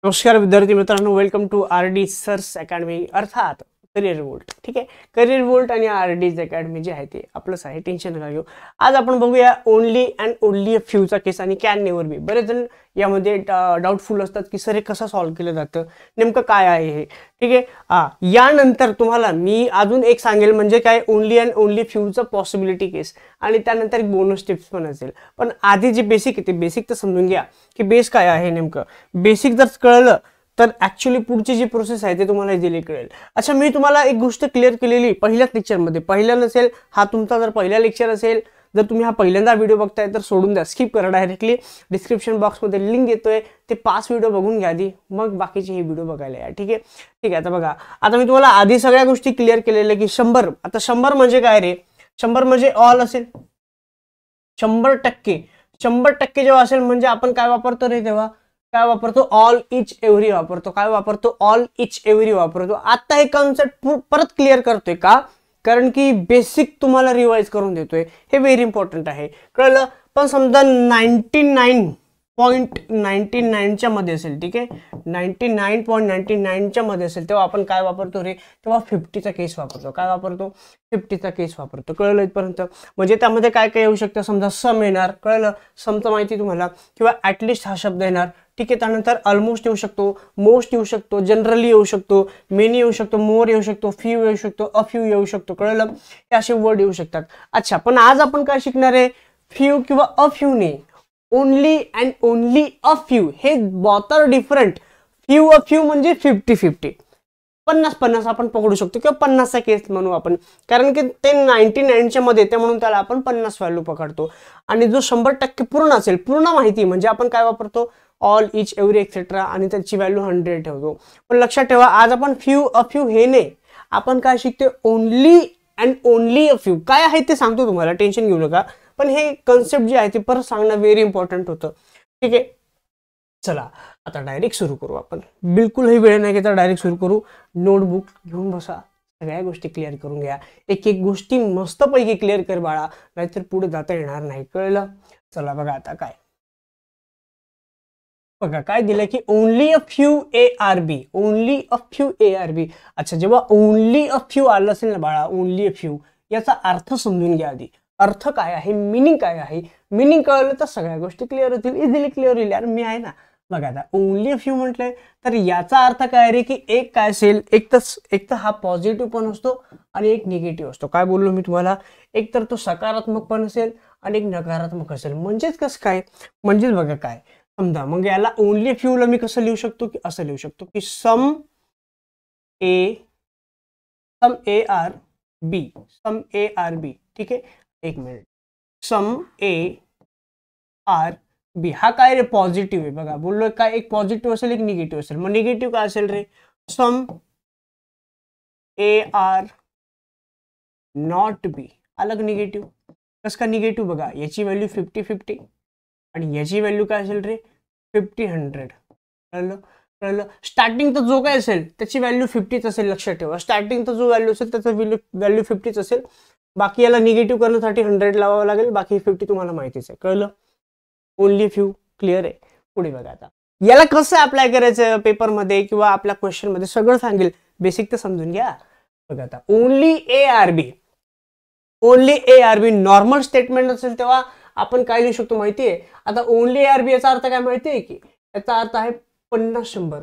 नमस्कार विद्यार्थी मित्रांनो, वेलकम टू आरडी सर्स अकॅडमी अर्थात करिअर वोल्ट. ठीक आहे, करिअर वोल्ट आणि आरडीज अकॅडमी जे आहे ते आपलंच आहे, टेन्शन नका घेऊ. आज आपण बघूया ओनली अँड ओनली अ फ्यूचा केस आणि कॅन नेव्हर बी. बरेच जण यामध्ये डाऊटफुल असतात की सर हे कसं सॉल्व्ह केलं जातं, नेमकं काय आहे हे. ठीक आहे, यानंतर तुम्हाला मी अजून एक सांगेल म्हणजे काय ओनली अँड ओनली फ्यूचा पॉसिबिलिटी केस आणि त्यानंतर एक बोनस टिप्स पण असेल. पण आधी जे बेसिक आहे ते बेसिक तर समजून घ्या की बेस काय आहे नेमकं. बेसिक जर कळलं तर ऍक्च्युली पुढची जी प्रोसेस आहे ते तुम्हाला इझिली कळेल. अच्छा, मी तुम्हाला एक गोष्ट क्लिअर केलेली पहिल्याच लेक्चरमध्ये. पहिला नसेल हा तुमचा जर पहिला लेक्चर असेल, जर तुम्ही हा पहिल्यांदा व्हिडिओ बघताय तर सोडून द्या, स्किप करा. डायरेक्टली डिस्क्रिप्शन बॉक्समध्ये लिंक देतोय, ते 5 व्हिडिओ बघून घ्या आधी, मग बाकीचे हे व्हिडिओ बघायला या. ठीक आहे, ठीक आहे. आता बघा, आता मी तुम्हाला आधी सगळ्या गोष्टी क्लिअर केलेल्या की 100. आता 100 म्हणजे काय रे? 100 म्हणजे ऑल असेल, 100%. 100% जेव्हा असेल म्हणजे आपण काय वापरतो रे? तेव्हा काय वापरतो? ऑल इच एव्हरी वापरतो. काय वापरतो? ऑल इच एव्हरी वापरतो. आता हे कॉन्सेप्ट परत क्लिअर करतोय का? कारण की बेसिक तुम्हाला रिवाइज करून देतोय, हे व्हेरी इम्पॉर्टंट आहे. कळलं? पण समजा 99.99च्या मध्ये असेल, ठीक आहे, 99.99च्या मध्ये असेल, तेव्हा आपण काय वापरतो रे? तेव्हा 50चा केस वापरतो. काय वापरतो? 50चा केस वापरतो. कळलं इथपर्यंत? म्हणजे त्यामध्ये काय काय येऊ शकतं? समजा सम येणार, कळलं, समचं माहिती तुम्हाला, किंवा ऍटलिस्ट हा शब्द येणार. ठीक आहे, त्यानंतर ऑलमोस्ट येऊ शकतो, मोस्ट येऊ शकतो, जनरली येऊ शकतो, मेनी येऊ शकतो, मोर येऊ शकतो, फ्यू येऊ शकतो, अ फ्यू येऊ शकतो. कळलं? हे असे वर्ड येऊ शकतात. अच्छा, पण आज आपण काय शिकणार आहे? फ्यू किंवा अ फ्यू नाही, only and only a few. हे both are different. Few a few म्हणजे 50-50, 50-50 आपण पकडू शकतो किंवा 50चा केस म्हणू आपण, कारण की ते 99च्या मध्ये येते म्हणून त्याला आपण 50 व्हॅल्यू पकडतो. आणि जो 100% पूर्ण असेल, पूर्ण माहिती म्हणजे आपण काय वापरतो? ऑल इच एव्हरी एक्सेट्रा, आणि त्याची व्हॅल्यू 100 ठेवतो. पण लक्षात ठेवा, आज आपण फ्यू अ फ्यू हे नाही, आपण काय शिकतो? Only and only a few. काय आहे ते सांगतो तुम्हाला, टेन्शन घेऊ नका. पण हे कन्सेप्ट जे आहे ते परत सांगणं व्हेरी इम्पॉर्टंट होतं. ठीक आहे, चला आता डायरेक्ट सुरू करू आपण. बिलकुलही वेळ नाही घेता डायरेक्ट सुरू करू. नोटबुक घेऊन बसा, सगळ्या गोष्टी क्लिअर करून घ्या. एक एक गोष्टी मस्तपैकी क्लिअर कर बाळा, नाहीतर पुढे जाता येणार नाही. कळलं? चला बघा आता काय बघा काय दिलं की only a few A are B. Only a few A are B. अच्छा, जेव्हा ओनली अ फ्यू आलं असेल ना बाळा, ओनली अ फ्यू, याचा अर्थ समजून घ्या आधी. अर्थ काय आहे, मिनिंग काय आहे. मिनिंग कळलं तर सगळ्या गोष्टी क्लिअर होतील, इझिली क्लिअर होईल. यार मी आहे ना. बघा आता ओनली अ फ्यू म्हटलंय तर याचा अर्थ काय रे की एक काय असेल, एक तर हा पॉझिटिव्ह पण असतो आणि एक निगेटिव्ह असतो. काय बोललो मी तुम्हाला? एक तर तो सकारात्मक पण असेल आणि एक नकारात्मक असेल. म्हणजेच कसं काय? म्हणजेच बघा काय समजा, मग याला ओनली फ्यूला मी कसं लिहू शकतो की असं लिहू शकतो की सम ए are B. Some A are बी. ठीक आहे, एक मिनिट. सम ए आर बी हा काय रे? पॉझिटिव्ह आहे. बघा बोललोय काय, एक पॉझिटिव्ह असेल एक निगेटिव्ह असेल. मग निगेटिव्ह काय असेल रे? सम ए आर नॉट बी. अलग निगेटिव्ह. कसं का निगेटिव्ह? बघा याची व्हॅल्यू 50-50 आणि याची व्हॅल्यू काय असेल रे? 50-100. कळलं? कळलं? स्टार्टिंगचा जो काय असेल त्याची व्हॅल्यू 50च असेल. लक्षात ठेवा, स्टार्टिंगचा जो व्हॅल्यू असेल त्याचा व्हॅल्यू 50च असेल. बाकी याला निगेटिव्ह करण्यासाठी 100 लावावं लागेल. बाकी 50 तुम्हाला माहितीच आहे. कळलं? ओनली फ्यू क्लिअर आहे. पुढे बघा आता याला कसं अप्लाय करायचं पेपरमध्ये किंवा आपल्या क्वेश्चन मध्ये सगळं सांगेल. बेसिक तर समजून घ्या. बघा आता only A are B. Only A are B normal statement असेल तेव्हा आपण काय लिहू शकतो माहितीये? आता ओनली ए आर बी याचा अर्थ काय माहितीये की याचा अर्थ आहे 50-100.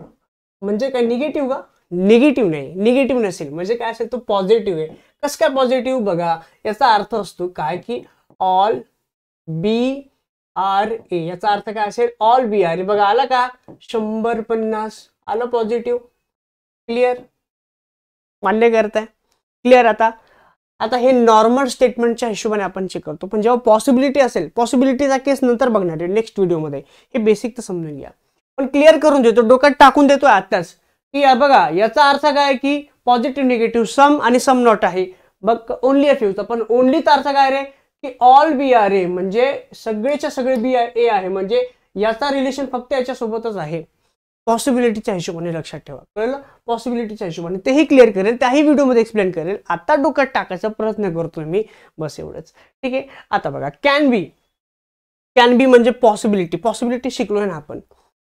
म्हणजे काय निगेटिव्ह का? निगेटिव्ह नाही, निगेटिव्ह नसेल म्हणजे काय असेल तो पॉझिटिव्ह आहे. कसं काय पॉझिटिव्ह? बघा याचा अर्थ असतो काय की ऑल बी आर ए. याचा अर्थ काय असेल? All B R A. बघा आला का? 100-50 आलं पॉझिटिव्ह. क्लिअर? मान्य करताय? क्लिअर? आता हे नॉर्मल स्टेटमेंटच्या हिशोबाने आपण चेक करतो. पण जेव्हा पॉसिबिलिटी असेल, पॉसिबिलिटीचा केस नंतर बघणार आहे नेक्स्ट व्हिडिओमध्ये. हे बेसिक तर समजून घ्या. पण क्लिअर करून देतो, डोक्यात टाकून देतो आताच की बघा याचा अर्थ काय की पॉझिटिव्ह निगेटिव्ह सम आणि सम नॉट आहे. बघ ओनली अ फ्यूचा. पण ओनलीचा अर्थ काय रे की ऑल बी आर ए, म्हणजे सगळेच्या सगळे बी ए आहे. म्हणजे याचा रिलेशन फक्त याच्यासोबतच आहे. पॉसिबिलिटीच्या हिशोबाने लक्षात ठेवा. कळलं? पॉसिबिलिटीच्या हिशोबाने तेही क्लिअर करेल, त्याही व्हिडिओमध्ये एक्सप्लेन करेल. आता डोक्यात टाकायचा प्रयत्न करतोय मी, बस एवढंच. ठीक आहे, आता बघा कॅन बी. कॅन बी म्हणजे पॉसिबिलिटी. पॉसिबिलिटी शिकलोय ना आपण.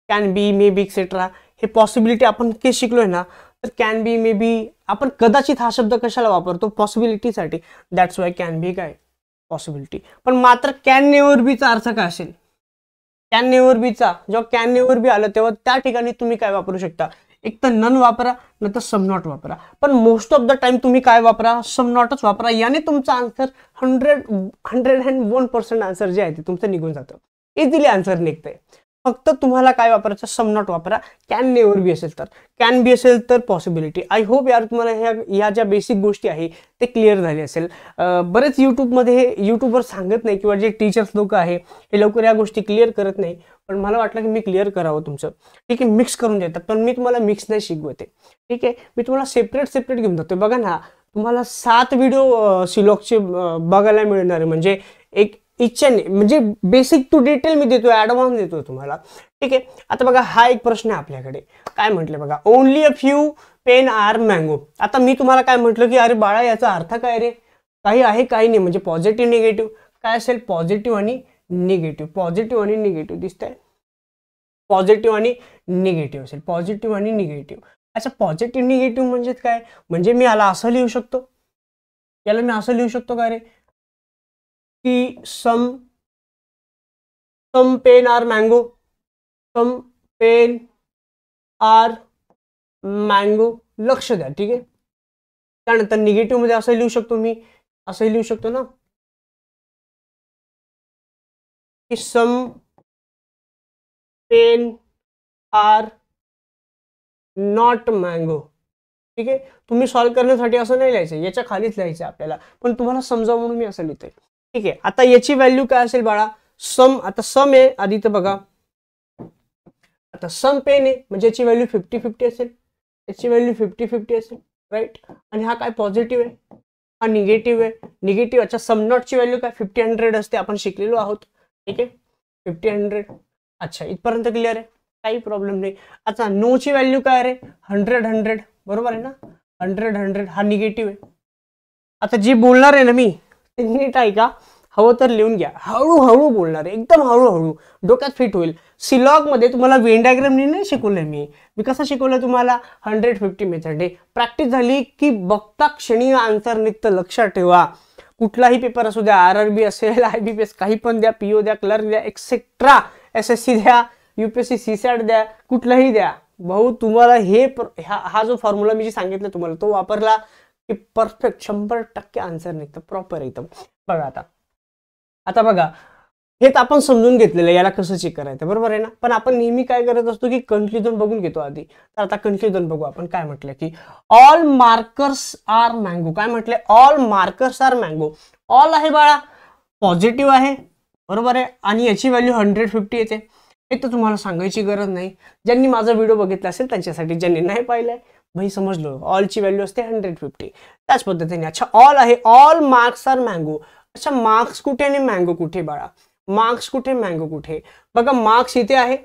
Can be, may be etcetera. हे पॉसिबिलिटी आपण के शिकलोय ना, तर कॅन बी, मे बी, आपण कदाचित हा शब्द कशाला वापरतो, पॉसिबिलिटीसाठी. दॅट्स वाय कॅन बी काय पॉसिबिलिटी. पण मात्र कॅन नेव्हर बीचा अर्थ काय असेल, कॅन नेव्हर बीचा जेव्हा कॅन नेव्हर बी आलं तेव्हा त्या ठिकाणी तुम्ही काय वापरू शकता, एक तर नन वापरा, नाही तर सम नॉट वापरा. पण मोस्ट ऑफ द टाइम तुम्ही काय वापरा, सम नॉटच वापरा. याने तुमचा आन्सर 101% आन्सर जे आहे ते तुमचं निघून जातं, इझिली आन्सर निघतंय. फक्त तुम्हाला काय वापरायचं, सम नॉट वापरा. कॅन नेव्हर बी असेल तर, कॅन बी असेल तर पॉसिबिलिटी. आय होप यार तुम्हाला ह्या ज्या बेसिक गोष्टी आहे ते क्लिअर झाले असेल. बरेच युट्यूबवर सांगत नाही किंवा जे टीचर्स लोक आहे हे लवकर या गोष्टी क्लिअर करत नाही, पण मला वाटलं की मी क्लिअर करावं तुमचं. ठीक आहे, मिक्स करून देतात, पण मी तुम्हाला मिक्स नाही शिकवते. ठीक आहे, मी तुम्हाला सेपरेट घेऊन जातो. बघा ना, तुम्हाला 7 व्हिडिओ सिलॉगचे बघायला मिळणार आहे. म्हणजे एक म्हणजे बेसिक टू डिटेल मी देतोय, ऍडव्हान्स देतोय तुम्हाला. ठीक आहे, आता बघा हा एक प्रश्न आहे आपल्याकडे. काय म्हटलं बघा, only a few pen are mango. आता मी तुम्हाला काय म्हटलं की अरे बाळा याचा अर्थ काय रे, काही आहे काही नाही. म्हणजे पॉझिटिव्ह निगेटिव्ह काय असेल, पॉझिटिव्ह आणि निगेटिव्ह, पॉझिटिव्ह आणि निगेटिव्ह दिसतंय, पॉझिटिव्ह आणि निगेटिव्ह असेल, पॉझिटिव्ह आणि निगेटिव्ह. अच्छा, पॉझिटिव्ह निगेटिव्ह म्हणजे काय, म्हणजे मी याला असं लिहू शकतो, याला मी असं लिहू शकतो का रे की some pen are mango, some pen are mango. लक्ष द्या. ठीक आहे, त्यानंतर निगेटिव्ह मध्ये असं लिहू शकतो, मी असं लिहू शकतो ना की some pen are not mango. ठीक आहे, तुम्ही सॉल्व्ह करण्यासाठी असं नाही लिहायचं, याच्या खालीच लिहायचं आपल्याला, पण तुम्हाला समजावं म्हणून मी असं लिहितोय. ठीक आहे, आता याची व्हॅल्यू काय असेल बाळा, सम. आता सम आहे आधी तर बघा, आता सम पेन आहे म्हणजे याची व्हॅल्यू 50-50 असेल, याची व्हॅल्यू 50-50 असेल, राईट. आणि हा काय पॉझिटिव्ह आहे, हा निगेटिव्ह आहे, निगेटिव्ह. अच्छा, सम नॉटची व्हॅल्यू काय 50-100 असते, आपण शिकलेलो आहोत. ठीक आहे, 50-100. अच्छा, इथपर्यंत क्लिअर आहे, काही प्रॉब्लेम नाही. अच्छा, नो ची व्हॅल्यू काय रे, 100-100, बरोबर आहे ना, 100-100 हा निगेटिव्ह आहे. आता जी बोलणार आहे ना मी, नीट ऐका, हवं तर लिहून घ्या, हळूहळू बोलणार आहे, एकदम हळूहळू, डोक्यात फिट होईल. सिलॉग मध्ये तुम्हाला वेन डायग्राम नाही शिकवलंय मी कसं शिकवलंय तुम्हाला, 150 मेथड आहे. प्रॅक्टिस झाली की बघता क्षणी आन्सर निघतं. लक्षात ठेवा, कुठलाही पेपर असू द्या, RRB असेल, IBPS, काही पण द्या, PO द्या, क्लर्क द्या, एक्सेट्रा, SSC द्या, UPSC CSAT द्या, कुठलाही द्या भाऊ, तुम्हाला हा जो फॉर्म्युला मी जे सांगितलं तुम्हाला तो वापरला की परफेक्ट 100% आन्सर निघतं, प्रॉपर एकदम. बघा आता बघा, हे तर आपण समजून घेतलेलं याला कसं चेक करायचं, बरोबर आहे ना. पण आपण नेहमी काय करत असतो की कन्क्ल्युजन बघून घेतो आधी. तर आता कन्क्ल्युजन बघू आपण. काय म्हटलं की ऑल मार्कर्स आर मँगो. काय म्हटलंय, all markers are mango. All आहे बाळा, पॉझिटिव्ह आहे, बरोबर आहे, आणि याची व्हॅल्यू 150 येते. हे तर तुम्हाला सांगायची गरज नाही, ज्यांनी माझा व्हिडिओ बघितला असेल त्यांच्यासाठी, ज्यांनी नाही पाहिलाय भाई समजलो, ऑलची व्हॅल्यू असते 150. त्याच पद्धतीने अच्छा, ऑल आहे, ऑल मार्क्स आर मँगो. अच्छा, मार्क्स कुठे आणि मँगो कुठे बाळा, मार्क्स कुठे मँगो कुठे. बघा, मार्क्स इथे आहे,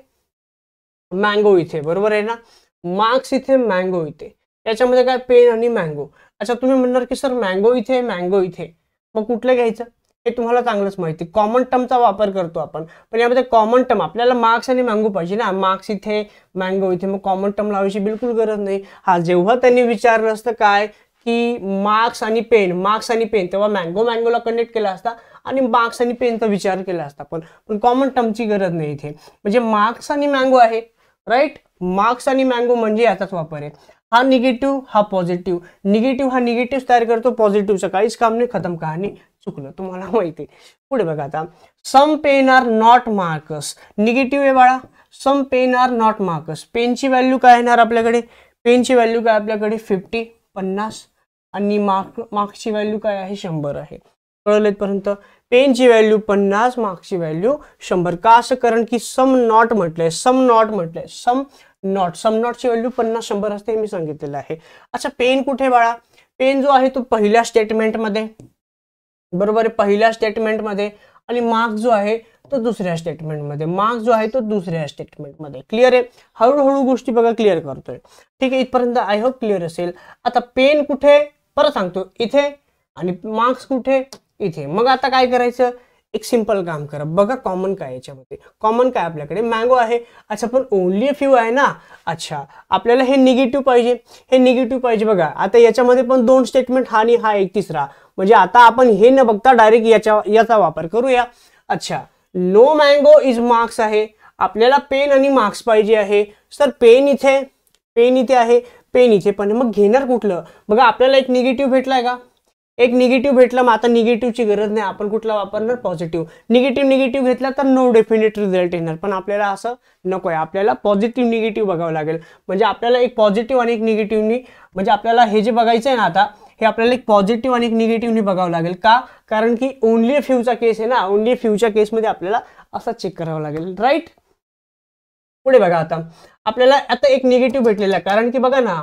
मँगो इथे, बरोबर आहे ना. मार्क्स इथे, मँगो इथे, याच्यामध्ये काय पेन आणि मँगो. अच्छा, तुम्ही म्हणणार की सर मँगो इथे, मँगो इथे, मग कुठलं घ्यायचं, हे तुम्हाला चांगलंच माहिती. कॉमन टर्मचा वापर करतो आपण, पण यामध्ये कॉमन टर्म आपल्याला मार्क्स आणि मँगो पाहिजे ना. मार्क्स इथे, मँगो इथे, मग कॉमन टर्म लावायची बिलकुल गरज नाही. हा, जेव्हा त्यांनी विचारलं असतं काय की मार्क्स आणि पेन, तेव्हा मँगोला कनेक्ट केला असता आणि मार्क्स आणि पेनचा विचार केला असता, पण कॉमन टर्मची गरज नाही इथे. म्हणजे मार्क्स आणि मँगो आहे, राईट. मार्क्स आणि मँगो म्हणजे याचाच वापर आहे. हा निगेटिव्ह, हा पॉझिटिव्ह, निगेटिव्ह हा निगेटिव्ह तयार करतो, पॉझिटिव्हचं काहीच काम नाही, खतम कहाणी. चुकलं, तुम्हाला माहिती. पुढे बघा आता, some pen are not markers. Negative आहे बाळा, some pen are not markers. पेनची व्हॅल्यू काय येणार आपल्याकडे, पेनची व्हॅल्यू काय आपल्याकडे 50 आणि मार्क्सची व्हॅल्यू काय आहे 100 आहे. कळलं इथपर्यंत. पेनची व्हॅल्यू 50, मार्क्सची व्हॅल्यू 100. का असं, कारण की सम नॉट म्हटलंय, सम नॉटची व्हॅल्यू 50-100 असते, मी सांगितलेलं आहे. अच्छा, पेन कुठे बाळा, पेन जो आहे तो पहिल्या स्टेटमेंटमध्ये, बरोबर आहे, पहिल्या स्टेटमेंटमध्ये, आणि मार्क्स जो आहे तो दुसऱ्या स्टेटमेंटमध्ये. क्लिअर आहे, हळूहळू गोष्टी बघा क्लिअर करतोय. ठीक आहे, इथपर्यंत आय होप क्लिअर असेल. आता पेन कुठे, परत सांगतो, इथे, आणि मार्क्स कुठे, इथे. मग आता काय करायचं, एक सिंपल काम करा. बघा कॉमन काय याच्यामध्ये, कॉमन काय आपल्याकडे मँगो आहे. अच्छा, पण ओनली फ्यू आहे ना. अच्छा आपल्याला हे निगेटिव्ह पाहिजे, हे निगेटिव्ह पाहिजे बघा. आता याच्यामध्ये पण दोन स्टेटमेंट, हा आणि हा एक तिसरा, म्हणजे आता आपण हे न बघता डायरेक्ट याचा वापर करूया. अच्छा नो मँगो इज मार्क्स आहे, आपल्याला पेन आणि मार्क्स पाहिजे आहे. सर पेन इथे आहे, पेन इथे पण, मग घेणार कुठलं बघा. आपल्याला एक निगेटिव्ह भेटलाय का, एक निगेटिव्ह भेटला. मग आता निगेटिव्हची गरज नाही, आपण कुठला वापरणार, पॉझिटिव्ह. निगेटिव्ह घेतला तर नो डेफिनेट रिझल्ट येणार, पण आपल्याला असं नको आहे, आपल्याला पॉझिटिव्ह निगेटिव्ह बघावं लागेल. म्हणजे आपल्याला एक पॉझिटिव्ह आणि एक निगेटिव्हनी, म्हणजे आपल्याला हे जे बघायचं आहे ना आता, हे आपल्याला एक पॉझिटिव्ह आणि एक निगेटिव्हनी बघावं लागेल. का, कारण की ओनली फ्यूचा केस आहे ना, ओनली फ्यूच्या केसमध्ये आपल्याला असं चेक करावं लागेल, राईट. पुढे बघा, आता आपल्याला आता एक निगेटिव्ह भेटलेला आहे, कारण की बघा ना,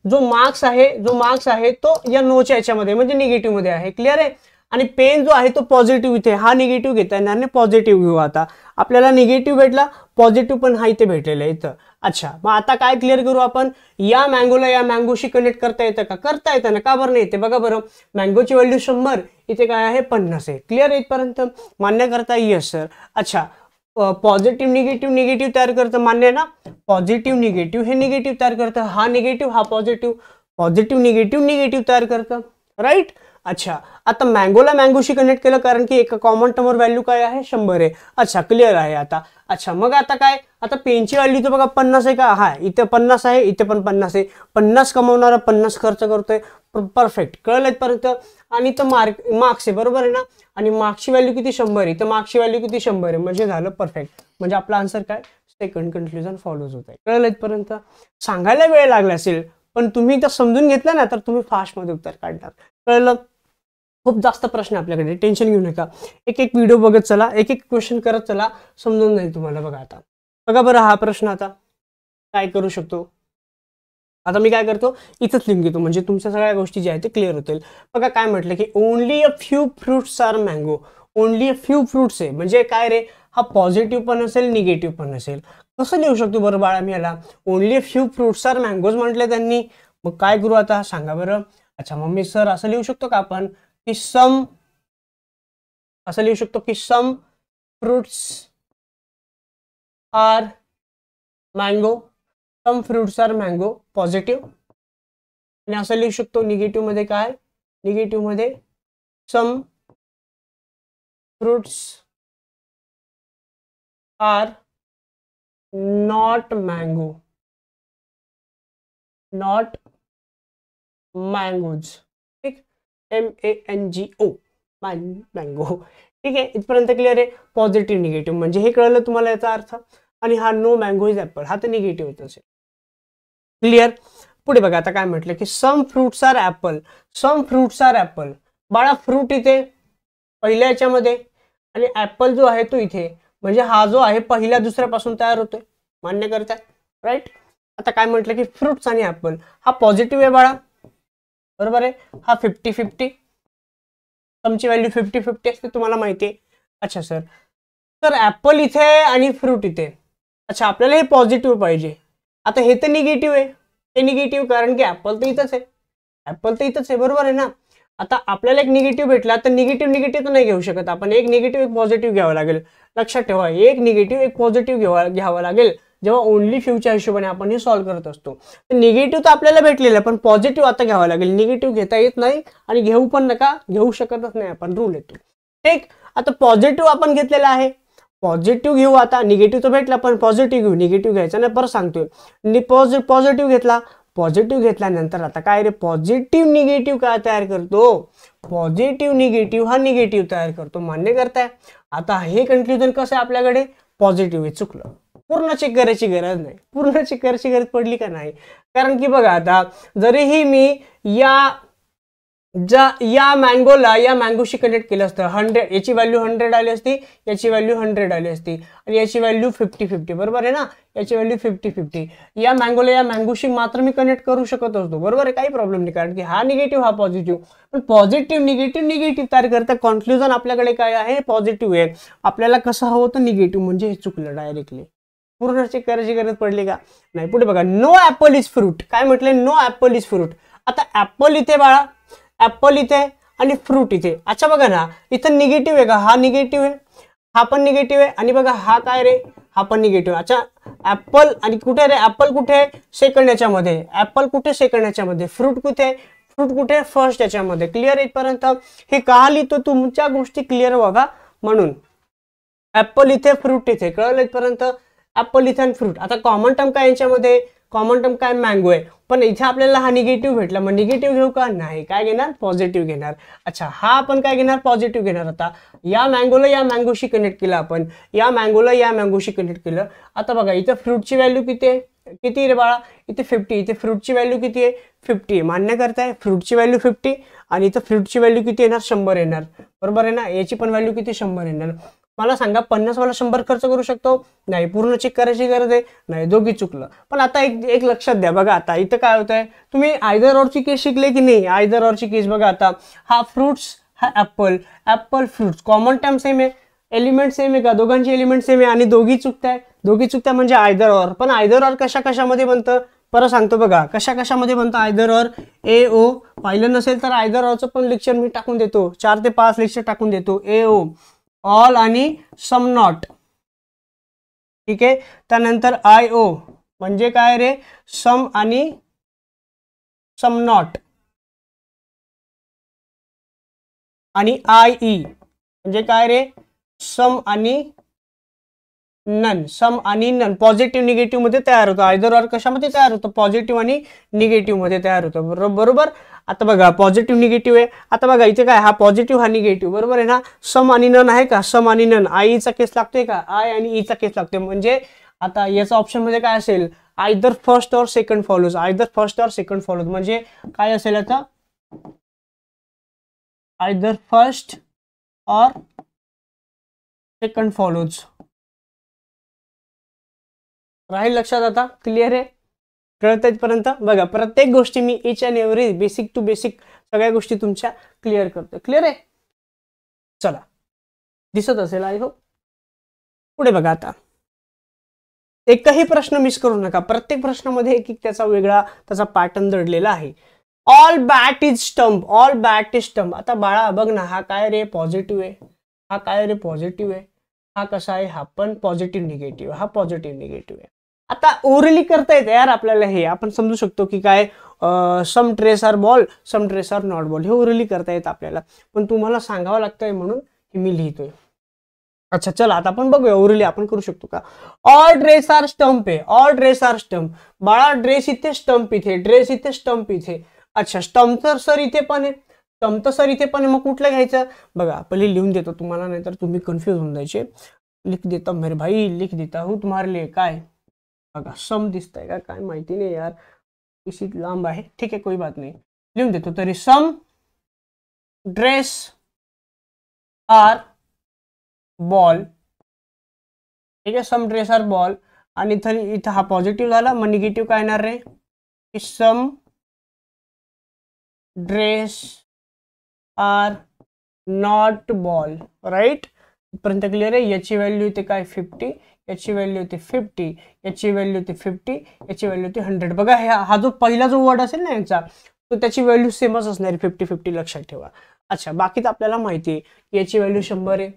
जो मार्क्स आहे तो या नोच्या याच्यामध्ये म्हणजे निगेटिव्ह मध्ये आहे, क्लिअर आहे. आणि पेन जो आहे तो पॉझिटिव्ह इथे, हा निगेटिव्ह घेता येणार नाही, पॉझिटिव्ह घेऊ. आता आपल्याला निगेटिव्ह भेटला, पॉझिटिव्ह पण हा इथे भेटलेला आहे इथं. अच्छा मग आता काय क्लिअर करू आपण, या मँगोला या मँगोशी कनेक्ट करता येतं का, करता येतं ना, का बरं नाही येते बघा बरं. मँगोची व्हॅल्यू 100, इथे काय आहे 50 आहे, क्लिअर आहे इथपर्यंत, मान्य करता, येस सर. अच्छा पॉझिटिव्ह निगेटिव्ह तयार करतं, मान्य आहे ना. पॉझिटिव्ह निगेटिव्ह हे निगेटिव्ह तयार करतं, हा निगेटिव्ह हा पॉझिटिव्ह निगेटिव्ह तयार करतं, राईट. अच्छा आता मँगोला मँगोशी कनेक्ट केलं, कारण की एका कॉमन टर्मवर व्हॅल्यू काय आहे 100 आहे. अच्छा क्लिअर आहे आता. अच्छा मग आता काय, आता पेनची व्हॅल्यू तर बघा 50 आहे का, हा इथे 50 आहे, इथे पण 50 आहे. 50 कमवणारा 50 खर्च करतोय, परफेक्ट, कळलं इथपर्यंत. आणि तर मार्क्स आहे, बरोबर आहे ना, आणि मार्क्सची व्हॅल्यू किती 100 आहे, तर मार्क्सची व्हॅल्यू किती 100 आहे, म्हणजे झालं परफेक्ट. म्हणजे आपला आन्सर काय, सेकंड कन्क्लुजन फॉलोज होत आहे. कळलं इथपर्यंत, सांगायला वेळ लागला असेल, पण तुम्ही तर समजून घेतलं ना, तर तुम्ही फास्टमध्ये उत्तर काढणार. कळलं. खूप जास्त प्रश्न आपल्याकडे, टेन्शन घेऊ नका, एक एक व्हिडिओ बघत चला, एक एक क्वेश्चन करत चला, समजून जाईल तुम्हाला. बघा आता, बघा बरं हा प्रश्न, आता काय करू शकतो. आता मी काय करतो, इथंच लिहून घेतो, म्हणजे तुमच्या सगळ्या गोष्टी ज्या आहेत ते क्लिअर होतील. बघा काय म्हटलं की only a few fruits are mango, only a few fruits आहे, म्हणजे काय रे, हा पॉझिटिव्ह पण असेल, निगेटिव्ह पण असेल. कसं लिहू शकतो बरं बाळा मी याला, only a few fruits are mangoes म्हटले त्यांनी, मग काय करू आता सांगा बरं. अच्छा मग मी सर असं लिहू शकतो का आपण, की असं लिहू शकतो की some fruits are mango, some fruits are mango positive. आणि असं लिहू शकतो निगेटिव्ह मध्ये काय, निगेटिव्ह मध्ये some fruits are not mango, not mangoes, ठीक, MANGO, मँगो. ठीक आहे इथपर्यंत क्लिअर आहे. पॉझिटिव्ह निगेटिव्ह म्हणजे हे कळलं तुम्हाला याचा अर्थ. आणि हा नो मँगो इज ऍपल, हा तर निगेटिव्ह असेल, क्लिअर. पुढे बघा आता काय म्हटलं की सम फ्रुट्स आर ऍपल, सम फ्रुट्स आर ऍपल. बाळा फ्रूट इथे पहिल्या याच्यामध्ये आणि ऍपल जो आहे तो इथे, म्हणजे हा जो आहे पहिल्या दुसऱ्यापासून तयार होतोय, मान्य करताय, राईट. आता काय म्हटलं की फ्रुट्स आणि ऍपल, हा पॉझिटिव्ह आहे बाळा, बरोबर आहे. हा 50-50, समची व्हॅल्यू 50-50 असते, तुम्हाला माहिती आहे. अच्छा सर, तर ऍपल इथे आणि फ्रूट इथे. अच्छा आपल्याला हे पॉझिटिव्ह पाहिजे. आता हे तर निगेटिव्ह आहे, हे निगेटिव्ह, कारण की ऍपल तर इथंच आहे, ऍपल तर इथंच आहे, बरोबर आहे ना. आता आपल्याला एक निगेटिव्ह भेटला, तर निगेटिव्ह तर नाही घेऊ शकत आपण, एक निगेटिव्ह एक पॉझिटिव्ह घ्यावं लागेल. लक्षात ठेवा, एक निगेटिव्ह एक पॉझिटिव्ह घ्यावं लागेल जेव्हा ओनली फ्यूच्या हिशोबाने आपण हे सॉल्व्ह करत असतो. तर निगेटिव्ह तर आपल्याला भेटलेलं आहे, पण पॉझिटिव्ह आता घ्यावं लागेल. निगेटिव्ह घेता येत नाही आणि घेऊ पण नका, घेऊ शकतच नाही आपण, रूल येतो, ठीक. आता पॉझिटिव्ह आपण घेतलेला आहे, पॉझिटिव्ह घेऊ. आता निगेटिव्ह तर भेटला, पण पॉझिटिव्ह घेऊ, निगेटिव्ह घ्यायचा नाही, परत सांगतोय. पॉझिटिव्ह घेतला, पॉझिटिव्ह घेतल्यानंतर आता काय रे, पॉझिटिव्ह निगेटिव्ह काय तयार करतो, पॉझिटिव्ह निगेटिव्ह हा निगेटिव्ह तयार करतो, मान्य करताय. आता हे कन्क्लुजन कसं आहे आपल्याकडे, पॉझिटिव्ह आहे, चुकलं, पूर्ण चेक करायची गरज नाही, पूर्ण चेक करायची गरज पडली का नाही. कारण की बघा आता जरीही मी या मँगोला या मँगोशी कनेक्ट केलं असतं, 100 याची व्हॅल्यू 100 आली असती, याची व्हॅल्यू 100 आली असती, आणि याची व्हॅल्यू 50-50, बरोबर आहे ना, याची व्हॅल्यू 50-50. या मँगोला या मँगोशी मात्र मी कनेक्ट करू शकत असतो, बरोबर आहे, काही प्रॉब्लेम नाही, कारण की हा निगेटिव्ह हा पॉझिटिव्ह. पण पॉझिटिव्ह निगेटिव्ह तयार करता, कॉन्क्लुजन आपल्याकडे काय आहे, पॉझिटिव्ह आहे. आपल्याला कसं हवं होतं निगेटिव्ह, म्हणजे हे चुकलं डायरेक्टली, पूर्ण चेक करायची गरज पडली का नाही. पुढे बघा, नो ऍपल इज फ्रूट, काय म्हटलंय, नो ऍपल इज फ्रूट. आता ऍपल इथे बाळा, ऍपल इथे आणि फ्रूट इथे. अच्छा बघा ना, इथं निगेटिव्ह आहे का, हा निगेटिव्ह आहे, हा पण निगेटिव्ह आहे, आणि बघा हा काय रे, हा पण निगेटिव्ह. अच्छा ऍपल आणि कुठे रे, ऍपल कुठे सेकंड याच्यामध्ये, ऍपल कुठे सेकंड याच्यामध्ये, फ्रूट कुठे, फ्रूट कुठे फर्स्ट याच्यामध्ये. क्लिअर इथपर्यंत. हे का लिहितो, तुमच्या गोष्टी क्लिअर व्हावा म्हणून. ऍपल इथे, फ्रूट इथे, कळलं इथपर्यंत. ऍपल इथे आणि फ्रूट. आता कॉमन टर्म काय यांच्यामध्ये, कॉमन टर्म काय मँगो आहे, पण इथे आपल्याला हा निगेटिव्ह भेटला, मग निगेटिव्ह घेऊ का, नाही, काय घेणार, पॉझिटिव्ह घेणार. अच्छा हा आपण काय घेणार, पॉझिटिव्ह घेणार. आता या मँगोला या मँगोशी कनेक्ट केलं आपण, या मँगोला या मँगोशी कनेक्ट केलं. आता बघा इथं फ्रूटची व्हॅल्यू किती आहे, किती रे बाळा, इथे 50, इथे फ्रूटची व्हॅल्यू किती आहे, 50. मान्य करताय, फ्रूटची व्हॅल्यू 50 आणि इथं फ्रूटची व्हॅल्यू किती येणार, 100 येणार. बरोबर आहे ना. याची पण व्हॅल्यू किती, 100 येणार. मला सांगा 50 वाला 100 खर्च करू शकतो, नाही. पूर्ण चेक करायची गरज आहे, नाही. दोघी चुकलं. पण आता एक लक्षात द्या बघा, आता इथं काय होत आहे, तुम्ही आयदर ऑरची केस शिकले की नाही, आयदर ऑरची केस बघा. आता हा फ्रुट्स, हा apple, apple fruits, common term same आहे, एलिमेंट सेम आहे का, दोघांची एलिमेंट सेम आहे आणि दोघी चुकताय, दोघी चुकताय म्हणजे आयदर ऑर. पण आयदर ऑर कशा कशामध्ये बनतं, परत सांगतो बघा, कशा कशामध्ये बनतं आयदर ऑर. ए ओ पाहिलं नसेल तर आयदर ऑरचं पण लेक्चर मी टाकून देतो, 4 ते 5 लेक्चर टाकून देतो. ए ओ, ऑल आणि सम नॉट. ठीक आहे. त्यानंतर आय ओ म्हणजे काय रे, सम आणि सम नॉट. आणि आय ई म्हणजे काय रे, सम आणि नन, सम आणि नन. पॉझिटिव्ह निगेटिव्ह मध्ये तयार होतं. आयदर ऑर कशामध्ये तयार होतं, पॉझिटिव्ह आणि निगेटिव्ह मध्ये तयार होतं. बरोबर. आता बघा पॉझिटिव्ह निगेटिव्ह आहे. आता बघा इथे काय, हा पॉझिटिव्ह हा निगेटिव्ह, बरोबर आहे ना. सम आणि नन आहे का, सम आणि नन. आय चा केस लागतोय का, आय आणि ई चा केस लागतोय. म्हणजे आता याचा ऑप्शन मध्ये काय असेल, either first or second follows, either first or second follows. म्हणजे काय असेल आता, either first or second follows. राहील लक्षात. आता क्लिअर आहे, कळत इथपर्यंत. बघा प्रत्येक गोष्टी मी each and every basic to basic सगळ्या गोष्टी तुमच्या क्लिअर करतो. क्लिअर आहे. चला दिसत असेल आय होप. पुढे बघा. आता एकही प्रश्न मिस करू नका, प्रत्येक प्रश्नामध्ये एक एक त्याचा वेगळा त्याचा पॅटर्न दडलेला आहे. All bat is stump, all bat is stump. आता बाळा बघ ना, हा काय रे, पॉझिटिव्ह आहे, हा काय रे, पॉझिटिव्ह आहे, हा कसा आहे, हा पण पॉझिटिव्ह निगेटिव्ह, हा पॉझिटिव्ह निगेटिव्ह आहे. आता ओरली करता येते यार आपल्याला, हे आपण समजू शकतो की काय, some trace are ball, some trace are not ball, हे ओरली करता येत आपल्याला. पण तुम्हाला सांगावं लागतंय म्हणून हे मी लिहितोय. अच्छा चला आता आपण बघूया ओरली आपण करू शकतो का. ऑल ड्रेस आर स्टंप आहे, ऑल ड्रेस आर स्टंप. बाळा ड्रेस इथे, स्टंप इथे, ड्रेस इथे, स्टंप इथे. अच्छा स्टंप तर सर इथे पण आहे, स्टंप तर सर इथे पण आहे, मग कुठलं घ्यायचं बघा. पहिले लिहून देतो तुम्हाला, नाहीतर तुम्ही कन्फ्युज होऊन जायचे. लिख देता मेरे भाई, लिख देता हूँ तुम्हारे लिए. काय बघा, सम दिसतंय का, काय माहिती नाही यार, इसी लांब आहे. ठीक आहे, कोई बात नाही, लिहून देतो तरी. सम ड्रेस आर बॉल. ठीक आहे, सम ड्रेस आर बॉल. आणि इथं हा पॉझिटिव्ह झाला, मग निगेटिव्ह काय येणार रे, some dress are not ball. Right इथपर्यंत क्लिअर आहे. याची व्हॅल्यू इथे काय 50, याची व्हॅल्यू होती 50, याची व्हॅल्यू होती 50, याची व्हॅल्यू होती 100. बघा हा जो पहिला जो वर्ड असेल ना यांचा, तो त्याची व्हॅल्यू सेमच असणार आहे, 50-50 लक्षात ठेवा. अच्छा बाकी तर आपल्याला माहिती आहे, याची व्हॅल्यू 100 आहे,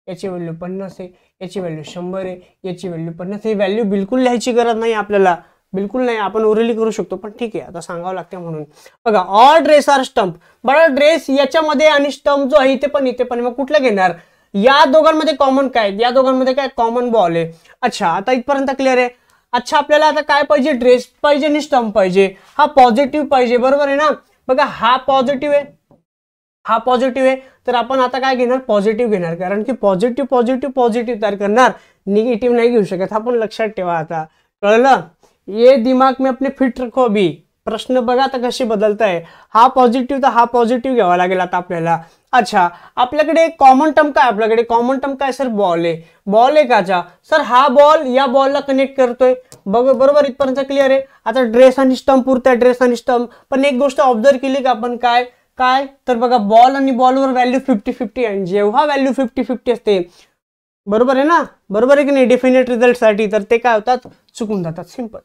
याची व्हॅल्यू 50 आहे, याची व्हॅल्यू 100 आहे, याची व्हॅल्यू 50. ही व्हॅल्यू बिलकुल लिहायची गरज नाही आपल्याला, बिलकुल नाही. आपण ओरली करू शकतो, पण ठीक आहे आता सांगावं लागतं म्हणून. बघा ऑल ड्रेस आर स्टंप. बघा ड्रेस याच्यामध्ये आणि स्टंप जो आहे इथे पण, मग कुठलं घेणार. या दोघांमध्ये कॉमन काय, या दोघांमध्ये काय कॉमन बॉल आहे. अच्छा आता इथपर्यंत क्लिअर आहे. अच्छा आपल्याला आता काय पाहिजे, ड्रेस पाहिजे आणि स्टंप पाहिजे. हा पॉझिटिव्ह पाहिजे, बरोबर आहे ना. बघा हा पॉझिटिव्ह आहे, हा पॉझिटिव्ह आहे, तर आपण आता काय घेणार, पॉझिटिव्ह घेणार. कारण की पॉझिटिव्ह पॉझिटिव्ह पॉझिटिव्ह तयार करणार, निगेटिव्ह नाही घेऊ शकत. हा पण लक्षात ठेवा. आता कळलं, ये दिमाग में अपने फिट रखो. अभी प्रश्न बघा आता कसे बदलताय. हा पॉझिटिव्ह तर हा पॉझिटिव्ह घ्यावा लागेल आता आपल्याला. अच्छा आपल्याकडे कॉमन टर्म काय, आपल्याकडे कॉमन टर्म काय सर, बॉल आहे. बॉल आहे का सर, हा बॉल या बॉलला कनेक्ट करतोय. बरोबर इथपर्यंत क्लिअर आहे. आता ड्रेस आणि स्टंप पुरताय, ड्रेस आणि स्टंप. पण एक गोष्ट ऑब्झर्व केली का आपण, काय काय तर बघा बॉल आणि बॉलवर व्हॅल्यू 50-50 आहे. जेव्हा व्हॅल्यू 50-50 असते, बरोबर आहे ना, बरोबर आहे की नाही, डेफिनेट रिझल्ट साठी, तर ते काय होतात, चुकून जातात. सिंपल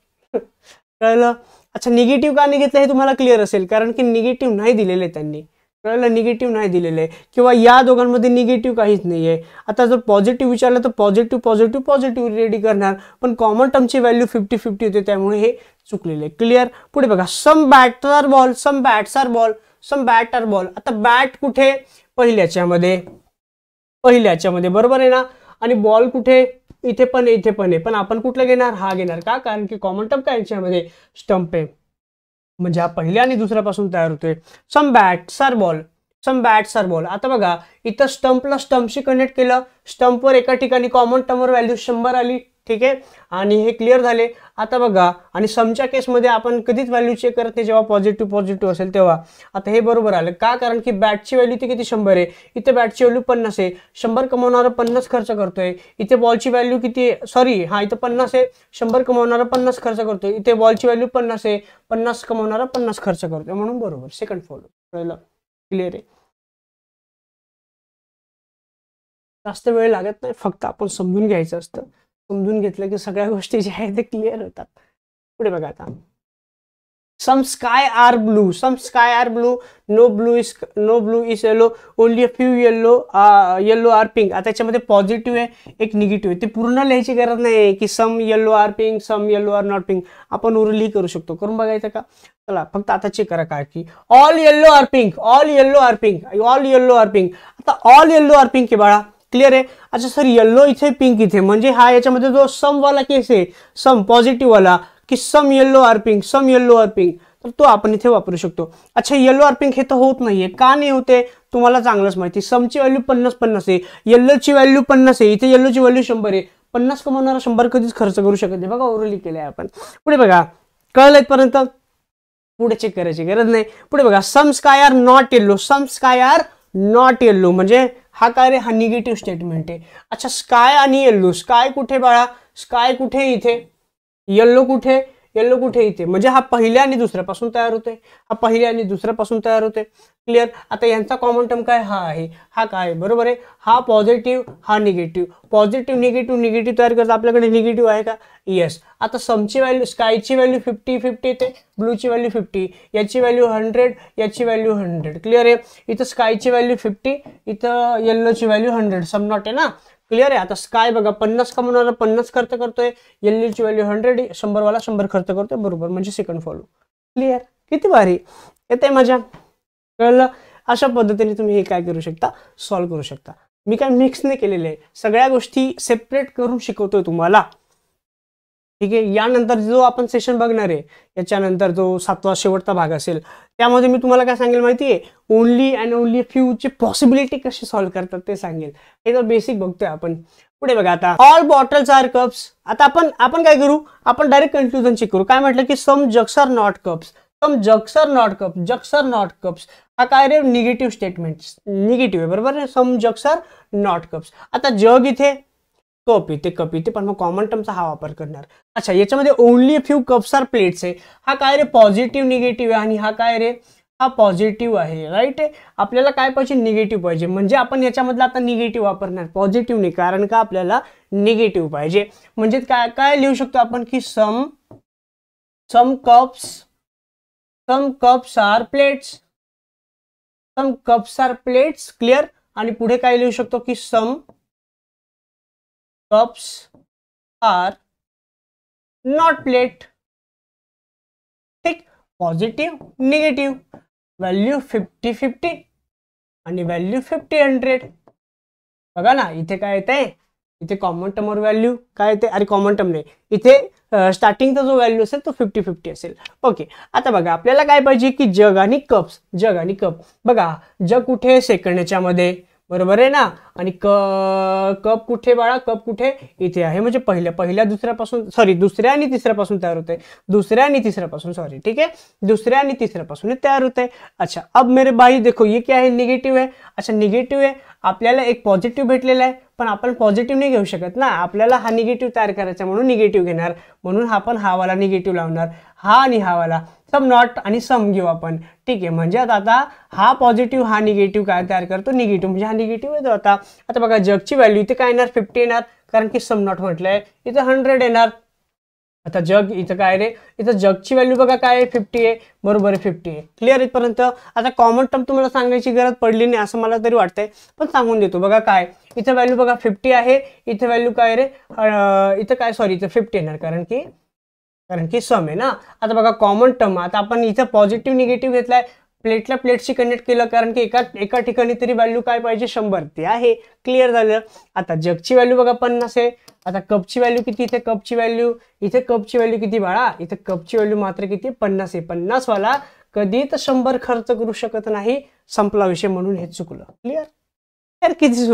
कळलं. अच्छा निगेटिव्ह का नाही घेतलं हे तुम्हाला क्लिअर असेल, कारण की निगेटिव्ह नाही दिलेले त्यांनी. कळलं, निगेटिव्ह नाही दिलेलं आहे किंवा या दोघांमध्ये निगेटिव्ह काहीच नाही आहे. आता जर पॉझिटिव्ह विचारलं तर पॉझिटिव्ह पॉझिटिव्ह पॉझिटिव्ह रेडी करणार, पण कॉमन टर्मची व्हॅल्यू 50-50 होते, त्यामुळे हे चुकलेलं आहे. क्लिअर. पुढे बघा, सम बॅट्स आर बॉल, सम बॅट्स आर बॉल, सम बॅट आर बॉल. आता बॅट कुठे, पहिल्याच्यामध्ये बरोबर आहे ना, आणि बॉल कुठे, इथे पण आहे, पण आपण कुठलं घेणार, हा घेणार का, कारण की कॉमन टर्म काय याच्यामध्ये, स्टंप आहे, म्हणजे हा पहिल्या आणि दुसऱ्यापासून तयार होतोय. सम बॅट्स आर बॉल, सम बॅट्स आर बॉल. आता बघा इथं स्टंपला स्टंपशी कनेक्ट केलं, स्टंपवर एका ठिकाणी कॉमन टर्मवर व्हॅल्यू 100 आली, ठीक आहे, आणि हे क्लिअर झाले. आता बघा, आणि समच्या केसमध्ये आपण कधीच व्हॅल्यू चेक करत नाही जेव्हा पॉझिटिव्ह असेल तेव्हा. आता हे बरोबर आलं का, कारण की बॅटची व्हॅल्यू ती किती, 100 आहे, इथे बॅटची व्हॅल्यू 50 आहे, 100 कमवणारा 50 खर्च करतोय. इथे बॉलची व्हॅल्यू किती आहे, सॉरी हा इथं 50 आहे, 100 कमवणारा 50 खर्च करतोय, इथे बॉलची व्हॅल्यू 50 आहे, 50 कमवणारा 50 खर्च करतोय, म्हणून बरोबर सेकंड फॉलो. कळलं, क्लिअर आहे. जास्त वेळ लागत नाही, फक्त आपण समजून घ्यायचं असतं, समजून घेतलं की सगळ्या गोष्टी ज्या आहेत ते क्लिअर होतात. पुढे बघा आता, some sky are blue, some sky are blue, no blue is yellow, only a few yellow are pink. आता याच्यामध्ये पॉझिटिव्ह आहे, एक निगेटिव्ह आहे, ते पूर्ण लिहायची गरज नाही की some yellow are pink, some yellow are not pink, आपण उरली करू शकतो. करून बघायचं का, चला फक्त आता चेक करा काय की all yellow are pink, all yellow are pink, all yellow are pink. आता ऑल येल्लो आर पिंक आहे बाळा, क्लिअर आहे. अच्छा सर, येल्लो इथे पिंक इथे, म्हणजे हा याच्यामध्ये जो सम वाला केस आहे, सम पॉझिटिव्ह वाला, की सम yellow are pink, some yellow are pink, तर तो आपण इथे वापरू शकतो. अच्छा, येल्लो आर पिंक हे तर होत नाहीये, का नाही होते तुम्हाला चांगलंच माहिती. समची व्हॅल्यू 50-50 आहे, येल्लोची व्हॅल्यू 50 आहे, इथे येल्लोची व्हॅल्यू 100 आहे, 50 कमवणारा 100 कधीच खर्च करू शकत नाही. बघा ओरली केलंय आपण. पुढे बघा, कळलं इथपर्यंत, पुढे चेक करायची गरज नाही. पुढे बघा, some sky are not yellow, some sky are not yellow, म्हणजे हा काय रे, हा निगेटिव्ह स्टेटमेंट आहे. अच्छा, स्काय आणि येल्लो, स्काय कुठे बाळा, स्काय कुठे इथे, येल्लो कुठे, येल्लो कुठे इथे, म्हणजे हा पहिल्या आणि दुसऱ्यापासून तयार होते, हा पहिल्या आणि दुसऱ्यापासून तयार होते. क्लिअर. आता यांचा कॉमन टर्म काय, हा आहे, हा काय बरोबर आहे, हा पॉझिटिव्ह, हा निगेटिव्ह, पॉझिटिव्ह निगेटिव्ह, निगेटिव्ह तयार करता, आपल्याकडे निगेटिव्ह आहे का, येस. आता समची व्हॅल्यू, स्कायची व्हॅल्यू 50-50 येते, ब्लूची व्हॅल्यू 50, याची व्हॅल्यू 100, याची व्हॅल्यू 100. क्लिअर आहे. इथं स्कायची व्हॅल्यू 50, इथं येल्लोची व्हॅल्यू 100, सम नॉट आहे ना, क्लिअर आहे. आता स्काय बघा 50 कमवणारा 50 खर्च करतोय, येल्लोची व्हॅल्यू 100, 100 वाला 100 खर्च करतोय, बरोबर, म्हणजे सेकंड फॉलो. क्लिअर, किती भारी येते मजा. कळलं. अशा पद्धतीने तुम्ही हे काय करू शकता, सॉल्व्ह करू शकता. मी काय मिक्स नाही केलेले आहे, सगळ्या गोष्टी सेपरेट करून शिकवतोय तुम्हाला, ठीक आहे. यानंतर जो आपण सेशन बघणार आहे, याच्यानंतर जो 7वा शेवटचा भाग असेल, त्यामध्ये मी तुम्हाला काय सांगेल माहिती आहे, ओनली अँड ओनली फ्यूची पॉसिबिलिटी कशी सॉल्व्ह करतात ते सांगेल. हे तर बेसिक बघतोय आपण. पुढे बघा आता, ऑल बॉटल्स आर कप्स. आता आपण काय करू, आपण डायरेक्ट कन्क्लुजन चेक करू. काय म्हटलं की some jugs are not cups, some jugs are not cups, jugs are not cups, हा काय रे, निगेटिव्ह स्टेटमेंट, निगेटिव्ह आहे, बरोबर आहे. Some jugs are not cups. आता जग इथे, कप इथे, पण मग कॉमन टर्मचा हा वापर करणार. अच्छा, याच्यामध्ये only few cups are plates आहे, हा काय रे, पॉझिटिव्ह निगेटिव्ह आहे, आणि हा काय रे, हा पॉझिटिव्ह आहे, राईट आहे. आपल्याला काय पाहिजे, निगेटिव्ह पाहिजे, म्हणजे आपण याच्यामधला आता निगेटिव्ह वापरणार, पॉझिटिव्ह नाही, कारण का आपल्याला निगेटिव्ह पाहिजे. म्हणजे काय काय लिहू शकतो आपण की सम cups are plates, some cups are plates. Clear. आणि पुढे काय लिहू शकतो की सम कप्स आर नॉट प्लेट. ठीक, पॉझिटिव्ह निगेटिव्ह, व्हॅल्यू 50-50 आणि व्हॅल्यू 50-100. बघा ना, इथे काय येते, इथे कॉमन टर्मवर व्हॅल्यू काय येते, अरे कॉमन टर्म नाही, इथे स्टार्टिंगचा जो व्हॅल्यू असेल तो 50-50 असेल. ओके. आता बघा आपल्याला काय पाहिजे की जग आणि कप्स, जग आणि कप. बघा जग कुठे, सेकंड याच्यामध्ये, बरोबर आहे ना, आणि कप कुठे बाळा, कप कुठे, इथे आहे, म्हणजे दुसऱ्या आणि तिसऱ्यापासून तयार होते, दुसऱ्या आणि तिसऱ्यापासून, सॉरी, ठीक आहे, दुसऱ्या आणि तिसऱ्यापासून तयार होते. अच्छा, अब मेरे भाई देखो ये क्या है, निगेटिव्ह आहे. अच्छा, निगेटिव्ह आहे, आपल्याला एक पॉझिटिव्ह भेटलेला आहे, पण आपण पॉझिटिव्ह नाही घेऊ शकत ना, आपल्याला हा निगेटिव्ह तयार करायचा, म्हणून निगेटिव्ह घेणार, म्हणून आपण हा वाला निगेटिव्ह लावणार, हा आणि हा वाला, सम नॉट आणि सम घेऊ आपण, ठीक आहे. म्हणजे आता हा पॉझिटिव्ह, हा निगेटिव्ह काय तयार करतो, निगेटिव्ह, म्हणजे हा निगेटिव्ह येतो. आता बघा जगची व्हॅल्यू इथे काय येणार, 50 येणार, कारण की सम नॉट म्हटलंय, इथे 100 येणार. आता जग इथं काय रे, इथं जगची व्हॅल्यू बघा काय आहे 50 आहे, बरोबर आहे 50 आहे. क्लिअर इथपर्यंत. आता कॉमन टर्म तुम्हाला सांगायची गरज पडली नाही असं मला तरी वाटतंय, पण सांगून देतो. बघा काय इथं व्हॅल्यू बघा 50 आहे, इथं व्हॅल्यू काय रे, इथं काय सॉरी इथं 50 येणार कारण की सम आहे ना. आता बघा कॉमन टर्म, आता आपण इथं पॉझिटिव्ह निगेटिव्ह घेतलाय, प्लेटला प्लेटशी कनेक्ट केलं कारण की एका ठिकाणी तरी व्हॅल्यू काय पाहिजे 100 ते आहे. क्लिअर झालं. आता जगची व्हॅल्यू बघा 50 आहे. आता कपची व्हॅल्यू किती, इथे कपची व्हॅल्यू किती बाळा, इथे कपची व्हॅल्यू मात्र किती 50 आहे. 50 वाला कधी तर 100 खर्च करू शकत नाही, संपला विषय, म्हणून हे चुकलं. क्लिअर यार, किती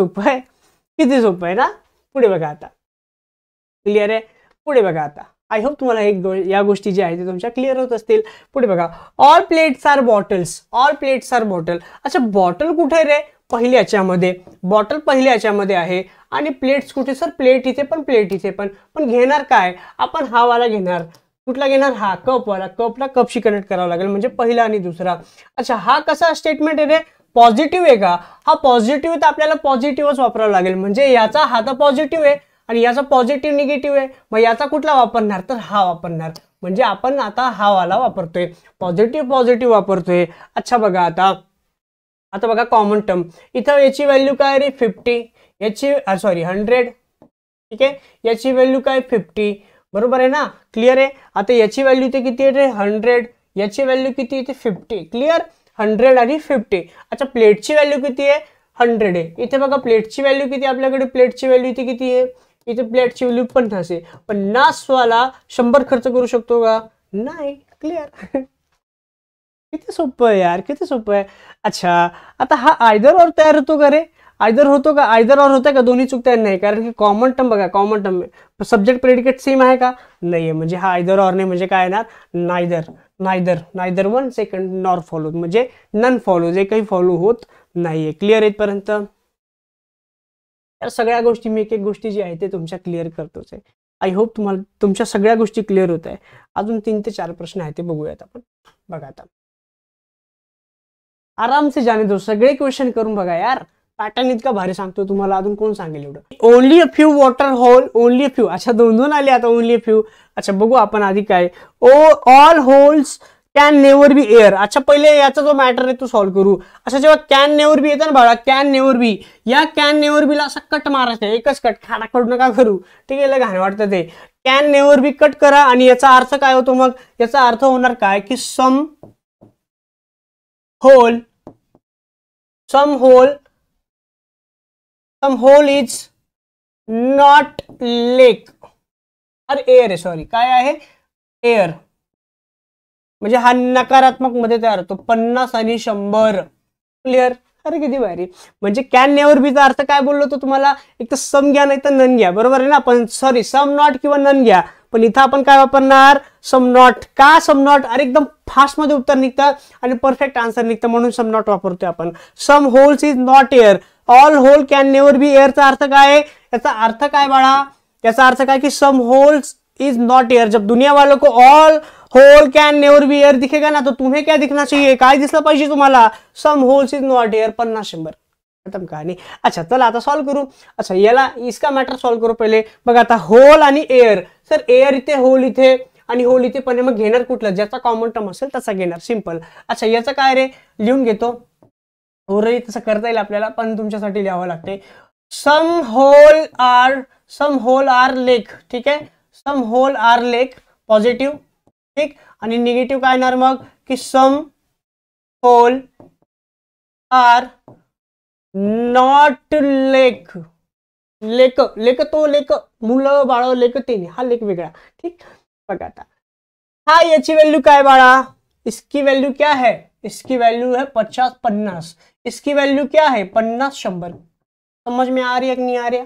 सोपं आहे ना. पुढे बघा आता. क्लिअर आहे. पुढे बघा आता. आय होप तुम्हाला या गोष्टी ज्या आहेत ते तुमच्या क्लिअर होत असतील. पुढे बघा, ऑल प्लेट्स आर बॉटल्स. अच्छा बॉटल कुठे रे, पहिल्या याच्यामध्ये बॉटल पहिल्या याच्यामध्ये आहे, आणि प्लेट्स कुठे सर, प्लेट इथे पण घेणार काय आपण, हा वाला घेणार. कुठला घेणार, हा कपवाला. कपला कपशी कनेक्ट करावं लागेल, म्हणजे पहिला आणि दुसरा. अच्छा हा कसा स्टेटमेंट आहे रे, पॉझिटिव्ह आहे का, हा पॉझिटिव्ह तर आपल्याला पॉझिटिव्हच वापरावं लागेल, म्हणजे याचा हा तर पॉझिटिव्ह आहे आणि याचा पॉझिटिव्ह निगेटिव्ह आहे, मग याचा कुठला वापरणार, तर हा वापरणार. म्हणजे आपण आता हा वाला वापरतोय, पॉझिटिव्ह वापरतोय. अच्छा बघा आता बघा कॉमन टर्म, इथं याची व्हॅल्यू काय रे 50, याची सॉरी 100. ठीक आहे, याची व्हॅल्यू काय 50, बरोबर आहे ना. क्लिअर आहे. आता याची व्हॅल्यू इथे किती आहे रे 100, याची व्हॅल्यू किती इथे 50. क्लिअर, 100 आणि 50. अच्छा प्लेटची व्हॅल्यू किती आहे 100 आहे. इथे बघा प्लेटची व्हॅल्यू किती, आपल्याकडे प्लेटची व्हॅल्यू इथे किती आहे, इथे प्लेटची व्हॅल्यू 50 आहे. 50 वाला 100 खर्च करू शकतो का, नाही. क्लिअर किती सोपं आहे यार, किती सोपं आहे. अच्छा आता हा आयदर और तयार होतो का रे, आयदर और होता है का, दोन्ही चुकता नाही, कारण की कॉमन टर्म बघा, common term subject predicate same आहे का, नाही आहे, म्हणजे हा आयदर और नाही, म्हणजे काय येणार, नायदर 1 सेकंड नॉर फॉलो, म्हणजे नन फॉलो, जे काही फॉलो होत नाहीये. क्लिअर येतपर्यंत. सगळ्या गोष्टी मी एक गोष्टी जी आहे ते तुमच्या क्लिअर करतोच आहे. आय होप तुम्हाला तुमच्या सगळ्या गोष्टी क्लिअर होत आहे. अजून 3 ते 4 प्रश्न आहेत ते बघूयात आपण. बघा आता आराम से जाने दो, सगळे क्वेश्चन करून बघा यार, पॅटर्न इतका भारी सांगतो तुम्हाला, अजून कोण सांगेल एवढं. Only a few water hole, only a few. अच्छा 2 आले आता, ओनली अ फ्यू. अच्छा बघू आपण आधी काय, all holes can never B air. अच्छा पहिले याचा जो मॅटर आहे तो सॉल्व्ह करू. अच्छा जेव्हा कॅन नेवर बी येतं ना बाळा, कॅन नेवर बी, या कॅन नेवर बीला असा कट मारायचा, एकच कट, खाडा कट नका करू. ठीक आहे, घाण वाटतं ते. कॅन नेवर बी कट करा, आणि याचा अर्थ काय होतो मग, याचा अर्थ होणार काय की सम होल इज नॉट लेक, अरे एअर आहे, सॉरी काय आहे, एअर. म्हणजे हा नकारात्मक मध्ये तयार होतो, 50 आणि 100. क्लिअर. अरे किती भारी. म्हणजे कॅन नेवर बीचा अर्थ काय बोललो तो तुम्हाला, एक तर सम घ्या नाही तर नन घ्या, बरोबर आहे ना. पण सॉरी सम नॉट किंवा नन घ्या, पण इथं आपण काय वापरणार, सम नॉट. का सम नॉट, अरे एकदम फास्ट मध्ये उत्तर निघतं आणि परफेक्ट आन्सर निघतं, म्हणून सम नॉट वापरतोय आपण. Some holes is not air, all hole can never be एअरचा अर्थ काय, याचा अर्थ काय बाळा, याचा अर्थ काय की some holes is not air. जब दुनिया वालों को all hole can never be air दिखेगा ना, तो तुम्हें क्या दिखना चाहिए, काय दिसलं पाहिजे तुम्हाला, सम होल्स इज नॉट एयर. 50-100 खत्म कहाणी. अच्छा चला आता सॉल्व करू. अच्छा याला इसका मॅटर सॉल्व करू पहिले. बघा आता होल आणि एअर, सर एअर इथे, होल इथे आणि होल इथे, पण मग घेणार कुठलं, ज्याचा कॉमन टर्म असेल तसा घेणार, सिंपल. अच्छा याचं काय रे, लिहून घेतो. ओरही तसं करता येईल आपल्याला, पण तुमच्यासाठी लिहावं लागते. सम होल आर लेक. ठीक आहे, सम होल आर लेक पॉझिटिव्ह. ठीक, आणि निगेटिव्ह काय येणार मग की सम होल आर नॉट लेक. लेक तो लेक, मुलं बाळ लेक ते नाही, हा लेक वेगळा. ठीक, बघा आता हा याची व्हॅल्यू काय बाळा, इसकी वैल्यू क्या है, इसकी वैल्यू है 50-50, इसकी वैल्यू क्या है 50-100. समझ में आ रही है कि नहीं आ रही है,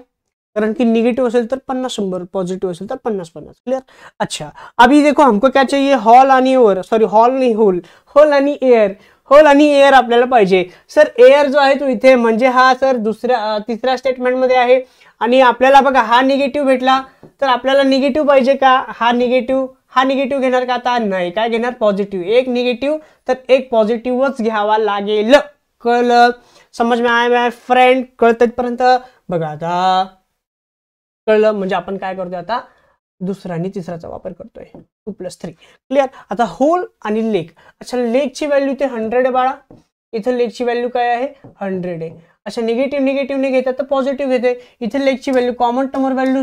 कारण की निगेटिव्ह असेल तर 50-100, पॉझिटिव्ह असेल तर 50-50. क्लियर. अच्छा अभी देखो हमको क्या चाहिए, हॉल आणि एअर, सॉरी हॉल नाही होल आणि एअर, होल आणि एअर आपल्याला पाहिजे. सर एअर जो आहे तो इथे, म्हणजे हा सर तिसऱ्या स्टेटमेंट मध्ये आहे, आणि आपल्याला बघा हा निगेटिव्ह भेटला, तर आपल्याला निगेटिव्ह पाहिजे का, हा निगेटिव्ह घेणार का, आता नाही, काय घेणार पॉझिटिव्ह. एक निगेटिव्ह तर एक पॉझिटिव्हच घ्यावा लागेल. कळलं, समज में आया माय फ्रेंड, कळत पर्यंत. बघा आता कळलं, म्हणजे आपण काय करतोय आता, दुसरा आणि तिसराचा वापर करतोय 2 + 3 क्लिअर. आता होल आणि लेक. अच्छा लेकची व्हॅल्यू ते 100 आहे बाळा, इथे लेकची व्हॅल्यू काय आहे 100 आहे. अच्छा निगेटिव्ह घेतात तर पॉझिटिव्ह घेते. इथे लेकची व्हॅल्यू कॉमन टर्म व्हॅल्यू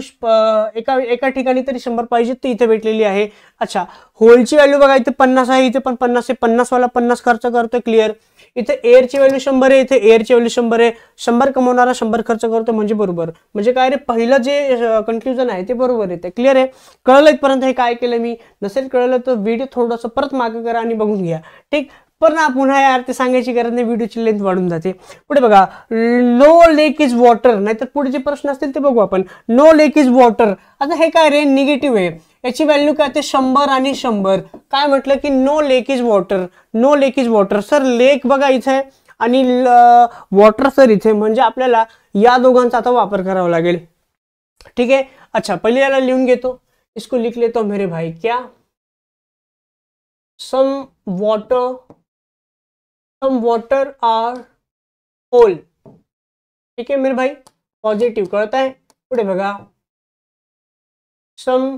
एका ठिकाणी तरी 100 पाहिजे ते इथे भेटलेली आहे. अच्छा होलची व्हॅल्यू बघा इथे 50 आहे, इथे पण 50 आहे, 50 वाला 50 खर्च करतोय क्लिअर. इथे एअरची व्हॅल्यू 100 आहे, इथे एअरची व्हॅल्यू 100 आहे, 100 कमवणारा 100 खर्च करतो म्हणजे बरोबर. म्हणजे काय रे पहिलं जे कन्फ्युजन आहे ते बरोबर येते. क्लिअर आहे. कळलं इथपर्यंत हे काय केलं मी. नसेल कळलं तर व्हिडिओ थोडंसं परत मागे करा आणि बघून घ्या. ठीक. पण ना पुन्हा यार ते सांगायची गरज नाही, व्हिडिओची लेंथ वाढून जाते. पुढे बघा नो लेक इज वॉटर, नाहीतर पुढे जे प्रश्न असतील ते बघू आपण. No lake is water. आता हे काय रे निगेटिव्ह आहे, याची व्हॅल्यू काय ते 100 आणि 100. काय म्हटलं की no lake is water, no lake is water. Sir lake बघा इथे आणि वॉटर सर इथे, म्हणजे आपल्याला या दोघांचा आता वापर करावा लागेल. ठीक आहे. अच्छा पहिले याला लिहून घेतो, इसको लिख लेता हूं मेरे भाई. क्या सम वाटर आर होल. ठीक है मेरे भाई, पॉझिटिव्ह कळत आहे. पुढे बघा some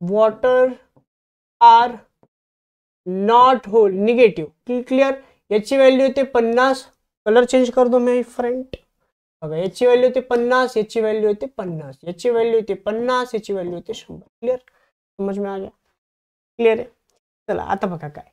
water are not hole, negative. Clear. याची व्हॅल्यू येते 50. कलर चेंज कर दो मेरे फ्रेंड. बघा याची व्हॅल्यू येते 50, याची व्हॅल्यू येते 50, याची व्हॅल्यू येते 50, याची व्हॅल्यू येते 100. क्लिअर. समझ में आ गया. क्लिअर आहे. चला आता बघा काय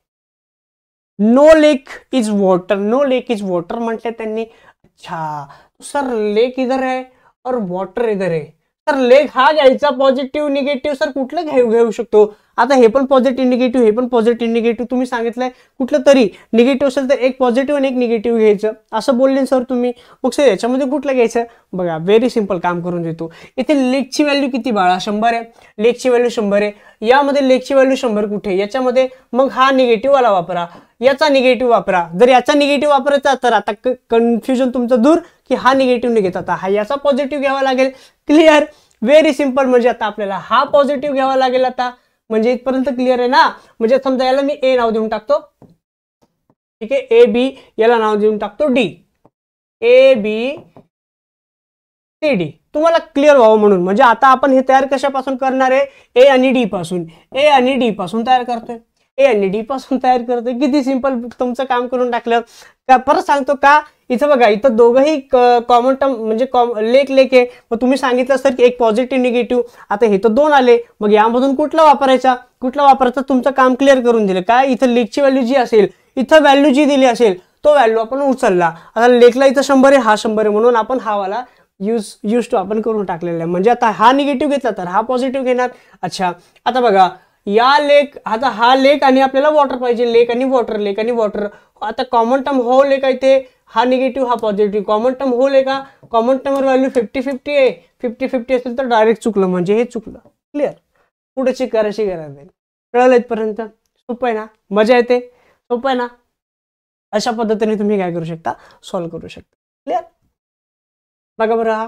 no lake is water. No lake is water म्हटलं त्यांनी. अच्छा सर लेक इधर है और वॉटर इधर है. सर लेक हा घ्यायचा पॉझिटिव्ह निगेटिव्ह. सर कुठलं घेऊ शकतो. आता हे पण पॉझिटिव्ह निगेटिव्ह, हे पण पॉझिटिव्ह निगेटिव्ह. तुम्ही सांगितलंय कुठलं तरी निगेटिव्ह असेल तर एक पॉझिटिव्ह आणि एक निगेटिव्ह घ्यायचं असं बोलले सर तुम्ही. मग सर याच्यामध्ये कुठलं घ्यायचं. बघा व्हेरी सिंपल काम करून देतो. इथे लेकची व्हॅल्यू किती बाळा 100 आहे, लेकची व्हॅल्यू 100 आहे. यामध्ये लेकची व्हॅल्यू 100 कुठे, याच्यामध्ये मग हा निगेटिव्ह वाला वापरा, याचा निगेटिव्ह वापरा. जर याचा निगेटिव्ह वापरायचा तर आता कन्फ्युजन तुमचं दूर की हा निगेटिव्ह निघत, आता हा याचा पॉझिटिव्ह घ्यावा लागेल. क्लिअर. Very simple. म्हणजे आता आपल्याला हा पॉझिटिव्ह घ्यावा लागेल. आता म्हणजे इथपर्यंत क्लिअर आहे ना. म्हणजे समजा याला मी ए नाव देऊन टाकतो. ठीक आहे. ए बी, याला नाव देऊन टाकतो D. A B C D. तुम्हाला क्लिअर व्हावं म्हणून. म्हणजे आता आपण हे तयार कशापासून करणार आहे, ए आणि डी पासून. ए आणि डी पासून तयार करतोय, ए आणि डी पासून तयार करतोय. किती सिंपल तुमचं काम करून टाकलं. का परत सांगतो का इथं बघा इथं दोघंही कॉमन टर्म म्हणजे लेक आहे. मग तुम्ही सांगितलं सर की एक पॉझिटिव्ह निगेटिव्ह. आता हे तर 2 आले, मग यामधून कुठला वापरायचा तुमचं काम क्लिअर करून दिलं. काय इथं लेकची व्हॅल्यू जी असेल, इथं व्हॅल्यू जी दिली असेल तो व्हॅल्यू आपण उचलला. आता लेकला इथं 100 आहे, हा 100 आहे, म्हणून आपण हा वाला यूज टू आपण करून टाकलेला आहे. म्हणजे आता हा निगेटिव्ह घेतला तर हा पॉझिटिव्ह घेणार. अच्छा आता बघा या लेक, आता हा लेक आणि आपल्याला वॉटर पाहिजे. लेक आणि वॉटर, लेक आणि वॉटर. आता कॉमन टर्म हो लेक आहे ते, हा निगेटिव्ह हा पॉझिटिव्ह. कॉमन टर्म हो लेक, कॉमन टर्म व्हॅल्यू 50-50 आहे. 50-50 असेल तर डायरेक्ट चुकलं, म्हणजे हे चुकलं. क्लिअर. पुढे चेक करायची गरज नाही. कळलं इथपर्यंत. सोपं आहे ना, मजा येते. सोपं आहे ना. अशा पद्धतीने तुम्ही काय करू शकता, सॉल्व्ह करू शकता. क्लिअर. बघा बरं हा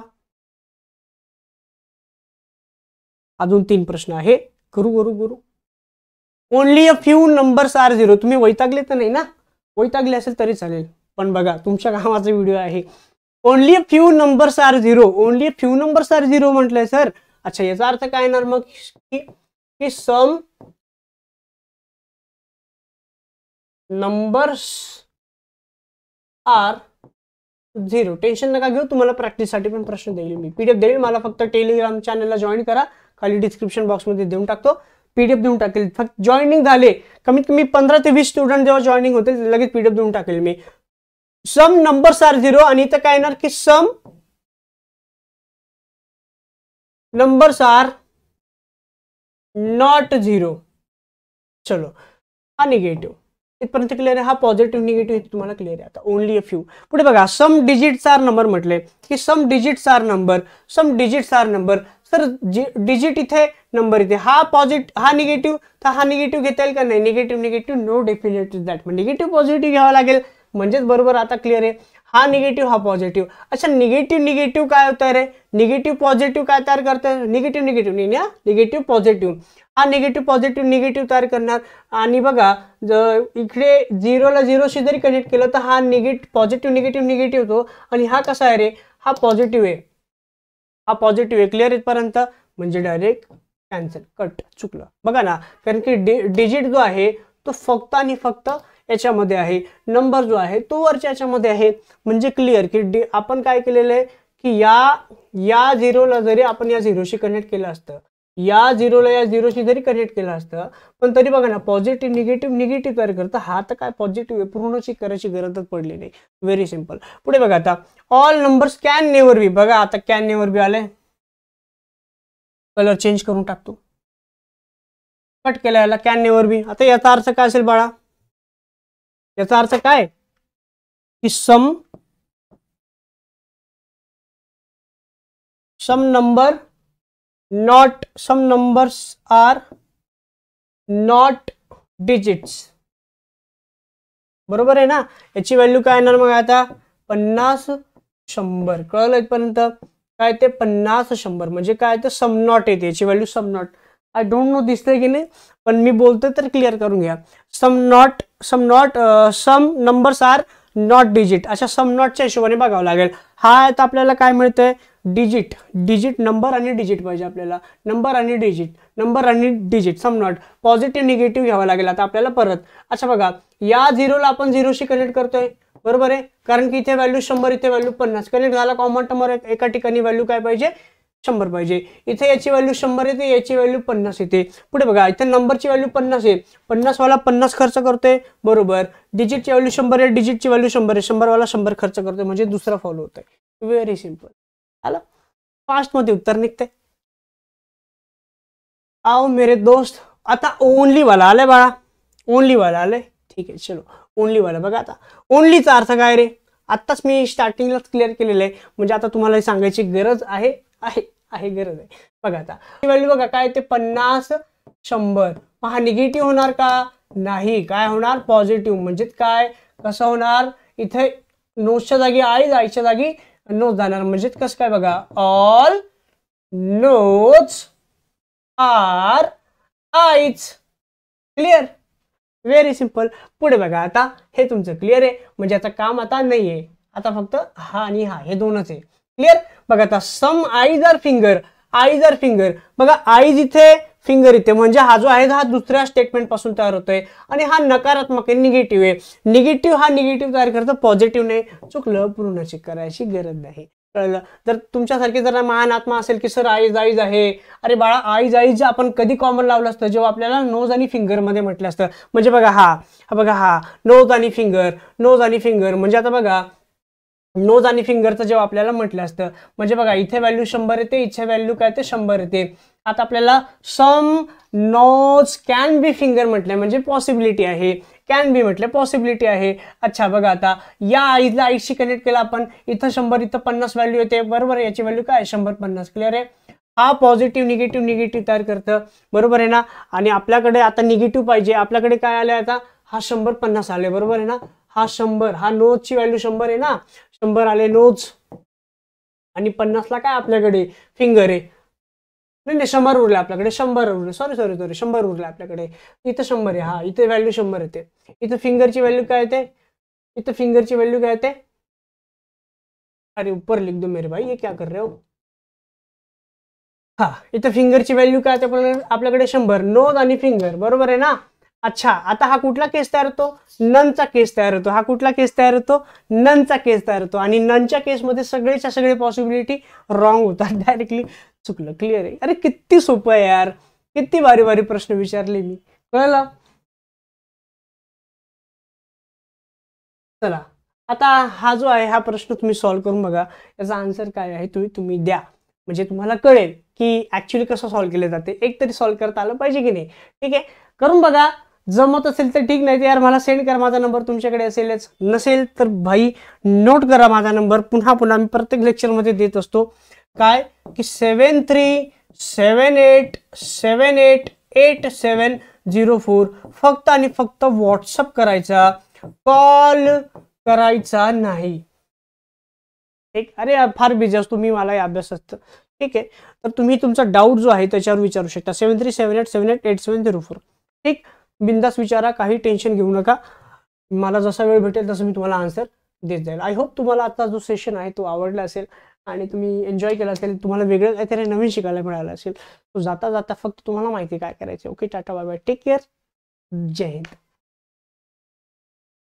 अजून 3 प्रश्न आहे. करू. Only a few numbers are zero. तुम्ही वैतागले तर नाही ना. वैतागले असेल तरी चालेल, पण बघा तुमच्या कामाचा व्हिडिओ आहे. Only a few numbers are zero. Only a few numbers are zero म्हटलंय सर. अच्छा याचा अर्थ काय येणार मग की some numbers are zero. Tension नका घेऊ, तुम्हाला प्रॅक्टिससाठी पण प्रश्न देईल मी, पीडीएफ देईल. मला फक्त टेलिग्राम चॅनलला जॉईन करा, खाली डिस्क्रिप्शन बॉक्समध्ये देऊन टाकतो. पीडीएफ देऊन टाकेल. फक्त जॉईनिंग झाले कमीत कमी 15 ते 20 स्टुडंट जेव्हा जॉईनिंग होतील लगेच पीडीएफ देऊन टाकेल मी. सम नंबर्स आर झिरो आणि इथं काय येणार की some numbers are not zero. चलो हा निगेटिव्ह इथपर्यंत क्लिअर आहे. हा पॉझिटिव्ह निगेटिव्ह तुम्हाला क्लिअर आहे. आता ओनली अ फ्यू. पुढे बघा सम डिजिट्स आर नंबर म्हटले की some digits are number. Some digits are number. Sir digit इथे नंबर इथे, हा पॉझिटिव्ह हा निगेटिव्ह, तर हा निगेटिव्ह घेता येईल का नाही. Negative no definitely that. मग निगेटिव्ह पॉझिटिव्ह घ्यावा लागेल म्हणजेच बरोबर. आता क्लिअर आहे. हा निगेटिव्ह हा पॉझिटिव्ह. अच्छा निगेटिव्ह काय होतं रे. निगेटिव्ह पॉझिटिव्ह काय तयार करतं. Negative positive. हा निगेटिव्ह पॉझिटिव्ह निगेटिव्ह तयार करणार. आणि बघा इकडे 0ला 0शी जरी कनेक्ट केलं तर हा पॉझिटिव्ह निगेटिव्ह होतो. आणि हा कसा आहे रे, हा पॉझिटिव्ह आहे, हा पॉझिटिव्ह आहे. क्लिअर इथपर्यंत. म्हणजे डायरेक्ट कॅन्सल, कट, चुकलं बघा ना, कारण की डिजिट जो आहे तो फक्त आणि फक्त याच्यामध्ये आहे, नंबर जो आहे तो वरच्या याच्यामध्ये आहे. म्हणजे क्लिअर की आपण काय केलेलं आहे की या झिरोला जरी आपण या झिरोशी कनेक्ट केलं असतं, या झिरोला या झिरोशी जरी कनेक्ट केलं असतं, पण तरी बघा ना पॉझिटिव्ह निगेटिव्ह तयार करतं. हा तर काय पॉझिटिव्ह आहे, पूर्ण चेक करायची गरजच पडली नाही. Very simple. पुढे बघा आता ऑल नंबर्स कॅन नेव्हर बी. बघा आता कॅन नेव्हर बी आले, कलर चेंज करून टाकतो, कट केला याला, कॅन नेव्हर बी. आता याचा अर्थ काय असेल बाळा, याचा अर्थ काय की सम numbers are not digits. बरोबर आहे ना. याची व्हॅल्यू काय येणार मग आता 50 100. कळलं इथपर्यंत काय ते 50 100 म्हणजे काय ते सम नॉट येते, याची value some not. I don't know दिसतंय की नाही, पण मी बोलतोय तर क्लिअर करून घ्या. Some numbers are not digit, अशा सम नॉटच्या हिशोबाने बघावं लागेल. हा आता आपल्याला काय मिळतंय, डिजिट नंबर आणि डिजिट पाहिजे आपल्याला, नंबर आणि digit some not. Positive negative घ्यावं लागेल आता आपल्याला परत. अच्छा बघा, या झिरोला आपण झिरोशी कनेक्ट करतोय, बरोबर आहे, कारण की इथे व्हॅल्यू 100, इथे व्हॅल्यू 50. कनेक्ट झाला, कॉमन टर्म एका ठिकाणी व्हॅल्यू काय पाहिजे 100 पाहिजे. इथे याची व्हॅल्यू 100 येते, याची व्हॅल्यू 50 येते. पुढे बघा, इथे नंबरची व्हॅल्यू 50 आहे, 50 वाला 50 खर्च करतोय, बरोबर. डिजिटची व्हॅल्यू 100 आहे, डिजिटची व्हॅल्यू 100 आहे, 100 वाला 100 खर्च करतोय, म्हणजे दुसरा फॉलो होतोय. Very simple. आला फास्ट मध्ये उत्तर निघते. आओ मेरे दोस्त, आता ओनली वाला आले बाळा, ओनली वाला आले. ठीक आहे, चलो ओनली वाला बघा. आता ओनलीचा अर्थ काय रे, आत्ताच मी स्टार्टिंगलाच क्लिअर केलेलं आहे, म्हणजे आता तुम्हाला सांगायची गरज आहे गरज आहे. बघा आता व्हॅल्यू बघा काय ते 50 100. हा निगेटिव्ह होणार का, नाही. काय होणार, पॉझिटिव्ह. म्हणजे काय, कसं होणार, इथे नोजच्या जागी आई, आईच्या जागी नोज जाणार. म्हणजे कसं काय बघा, all nose are eyes. Clear, very simple. पुढे बघा, आता हे तुमचं क्लिअर आहे, म्हणजे आता काम आता नाहीये, आता फक्त हा आणि हा हे दोनच आहे. क्लिअर. बघा आता सम आईज आर फिंगर, बघा आईज इथे, फिंगर इथे, म्हणजे हा जो आहे हा दुसऱ्या स्टेटमेंट पासून तयार होतोय, आणि हा नकारात्मक आहे, निगेटिव्ह आहे. हा निगेटिव्ह तयार करतो, पॉझिटिव्ह नाही. चुकलं, पूर्ण चेक करायची गरज नाही. कळलं. जर तुमच्यासारखी जर महान आत्मा असेल की सर आईज आहे, अरे बाळा आईज आपण कधी कॉमन लावलं असतं, जेव्हा आपल्याला नोज आणि फिंगर मध्ये म्हटलं असतं. म्हणजे बघा हा नोज आणि फिंगर, म्हणजे आता बघा नोज आणि फिंगरचं जेव्हा आपल्याला म्हटलं असतं, म्हणजे बघा इथे व्हॅल्यू 100 येते, इथे व्हॅल्यू काय ते 100 येते. आता आपल्याला सम नोज कॅन बी फिंगर म्हटलंय, म्हणजे पॉसिबिलिटी आहे. कॅन बी म्हटलं, पॉसिबिलिटी आहे. अच्छा बघा, आता या आईजला आईशी कनेक्ट केला आपण, इथं 100 इथं 50 व्हॅल्यू येते, बरोबर. याची व्हॅल्यू काय 100 50. क्लिअर आहे. हा पॉझिटिव्ह निगेटिव्ह तयार करतं, बरोबर आहे ना. आणि आपल्याकडे आता निगेटिव्ह पाहिजे, आपल्याकडे काय आले आता, हा 100 50 आले, बरोबर आहे ना. हा 100, हा नोजची व्हॅल्यू 100 आहे ना, 100 आले नोज, आणि 50ला काय आपल्याकडे फिंगर आहे. नाही 100 उरले आपल्याकडे, 100 उरले, सॉरी 100 उरले आपल्याकडे. इथं 100 आहे, हा इथे व्हॅल्यू 100 येते. इथं फिंगरची व्हॅल्यू काय येते, अरे ऊपर लिख दो मेरे भाई, ये क्या कर रहे हो. हा इथं फिंगरची व्हॅल्यू काय आपल्याकडे 100, नोज आणि फिंगर, बरोबर आहे ना. अच्छा, आता हा कुठला केस तयार होतो, ननचा केस तयार होतो. हा कुठला केस तयार होतो, ननचा केस तयार होतो. आणि ननच्या केसमध्ये सगळेच्या सगळे पॉसिबिलिटी रॉंग होतात, डायरेक्टली चुकलं. क्लिअर आहे. अरे किती सोपं आहे यार, किती भारी प्रश्न विचारले मी. कळलं. चला आता हा जो आहे हा प्रश्न तुम्ही सॉल्व्ह करून बघा, याचा आन्सर काय आहे तुम्ही द्या, म्हणजे तुम्हाला कळेल की ऍक्च्युअली कसं सॉल्व्ह केले जाते. एक तरी सॉल्व्ह करता आलं पाहिजे की नाही. ठीक आहे, करून बघा. जमत असेल तर ठीक, नाही तर यार मला सेंड करा, माझा नंबर तुमच्याकडे असेलच. नसेल तर भाई नोट करा माझा नंबर, पुन्हा मी प्रत्येक लेक्चरमध्ये देत असतो. काय की 7378788704. फक्त आणि फक्त व्हॉट्सअप करायचा, कॉल करायचा नाही. ठीक. अरे फार बिझी असतो मी, मला अभ्यास असतं. ठीक आहे, तर तुम्ही तुमचा डाऊट जो आहे त्याच्यावर विचारू शकता. 7378788704. ठीक, बिंदास विचारा, काही टेन्शन घेऊ नका. मला जसा वेळ भेटेल तसं मी तुम्हाला आन्सर देत जाईल. आय होप तुम्हाला आता जो सेशन आहे तो आवडला असेल. आणि तुम्ही एन्जॉय केला असेल, तुम्हाला वेगळं काहीतरी नवीन शिकायला मिळालं असेल, तो जाता जाता फक्त तुम्हाला माहिती काय करायचं. Okay, tata bye bye, take care, जय हिंद.